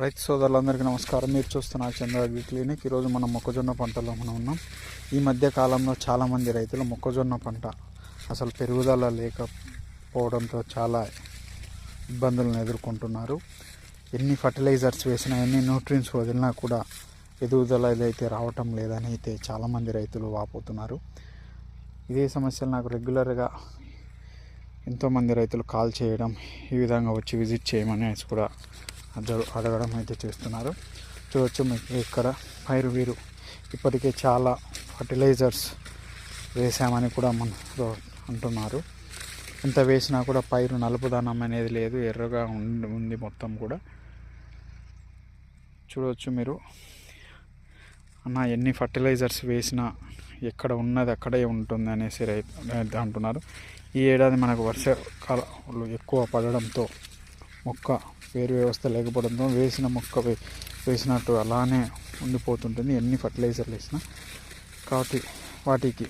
రైతు సోదరులందరికీ నమస్కారం. మీరు చూస్తున్న చంద్ర అగ్రి క్లినిక్. ఈరోజు మనం మొక్కజొన్న పంటలో ఉన్నాం. ఈ మధ్య కాలంలో చాలామంది రైతులు మొక్కజొన్న పంట అసలు పెరుగుదల లేకపోవడంతో చాలా ఇబ్బందులను ఎదుర్కొంటున్నారు. ఎన్ని ఫర్టిలైజర్స్ వేసినా, ఎన్ని న్యూట్రియన్స్ వదిలినా కూడా ఎదుగుదల ఏదైతే రావటం లేదని అయితే చాలామంది రైతులు వాపోతున్నారు. ఇదే సమస్యలు నాకు రెగ్యులర్గా ఎంతోమంది రైతులు కాల్ చేయడం, ఈ విధంగా వచ్చి విజిట్ చేయమని కూడా అడగడం అయితే చేస్తున్నారు. చూడవచ్చు మీకు ఇక్కడ వీరు ఇప్పటికే చాలా ఫర్టిలైజర్స్ వేసామని కూడా మనతో అంటున్నారు. ఎంత వేసినా కూడా పైరు నలుపుదనం అనేది లేదు, ఎర్రగా ఉంది మొత్తం కూడా. చూడవచ్చు మీరు. అన్న ఎన్ని ఫర్టిలైజర్స్ వేసినా ఎక్కడ ఉన్నది అక్కడే ఉంటుంది అనేసి రైతు అంటున్నారు. ఈ ఏడాది మనకు వర్షాకాలంలో ఎక్కువ పడడంతో మొక్క వేరు వ్యవస్థ లేకపోవడంతో వేసిన మొక్క వేసినట్టు అలానే ఉండిపోతుంటుంది ఎన్ని ఫర్టిలైజర్లు వేసినా. కాబట్టి వాటికి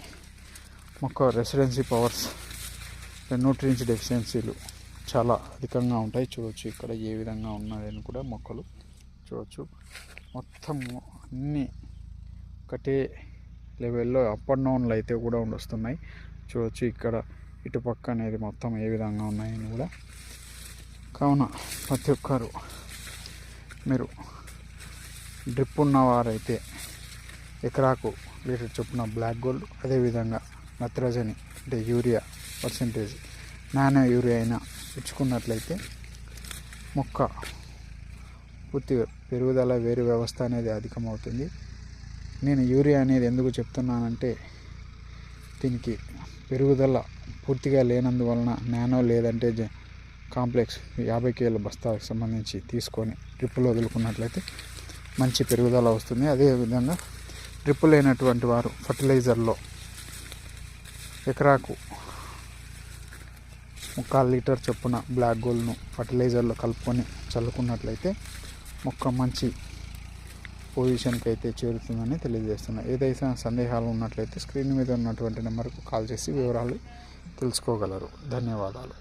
మొక్క రెసిడెన్సీ పవర్స్, న్యూట్రియన్స్ డెఫిషియన్సీలు చాలా అధికంగా ఉంటాయి. చూడవచ్చు ఇక్కడ ఏ విధంగా ఉన్నదని కూడా మొక్కలు చూడవచ్చు. మొత్తం అన్నీ ఒకటే లెవెల్లో అప్ అండ్ డౌన్లు అయితే కూడా వస్తున్నాయి. చూడవచ్చు ఇక్కడ ఇటుపక్క అనేది మొత్తం ఏ విధంగా ఉన్నాయని కూడా. కావున ప్రతి ఒక్కరు మీరు డ్రిప్ ఉన్నవారైతే ఎకరాకు లీటర్ చొప్పున బ్లాక్ గోల్డ్, అదేవిధంగా నత్రజని అంటే యూరియా పర్సెంటేజ్, నానో యూరియా అయినా ఇచ్చుకున్నట్లయితే మొక్క పూర్తిగా పెరుగుదల వేరు వ్యవస్థ అనేది అధికమవుతుంది. నేను యూరియా అనేది ఎందుకు చెప్తున్నానంటే, దీనికి పెరుగుదల పూర్తిగా లేనందువలన నానో లేదంటే కాంప్లెక్స్ 50 kg బస్తాలకు సంబంధించి తీసుకొని డ్రిప్పులు వదులుకున్నట్లయితే మంచి పెరుగుదల వస్తుంది. అదేవిధంగా డ్రిప్పు లేనటువంటి వారు ఫర్టిలైజర్లో ఎకరాకు 1/4 లీటర్ చొప్పున బ్లాక్ గోల్డ్ను ఫర్టిలైజర్లో కలుపుకొని చల్లుకున్నట్లయితే మొక్క మంచి పొజిషన్కి అయితే చేరుతుందని తెలియజేస్తున్నాను. ఏదైనా సందేహాలు ఉన్నట్లయితే స్క్రీన్ మీద ఉన్నటువంటి నెంబర్కు కాల్ చేసి వివరాలు తెలుసుకోగలరు. ధన్యవాదాలు.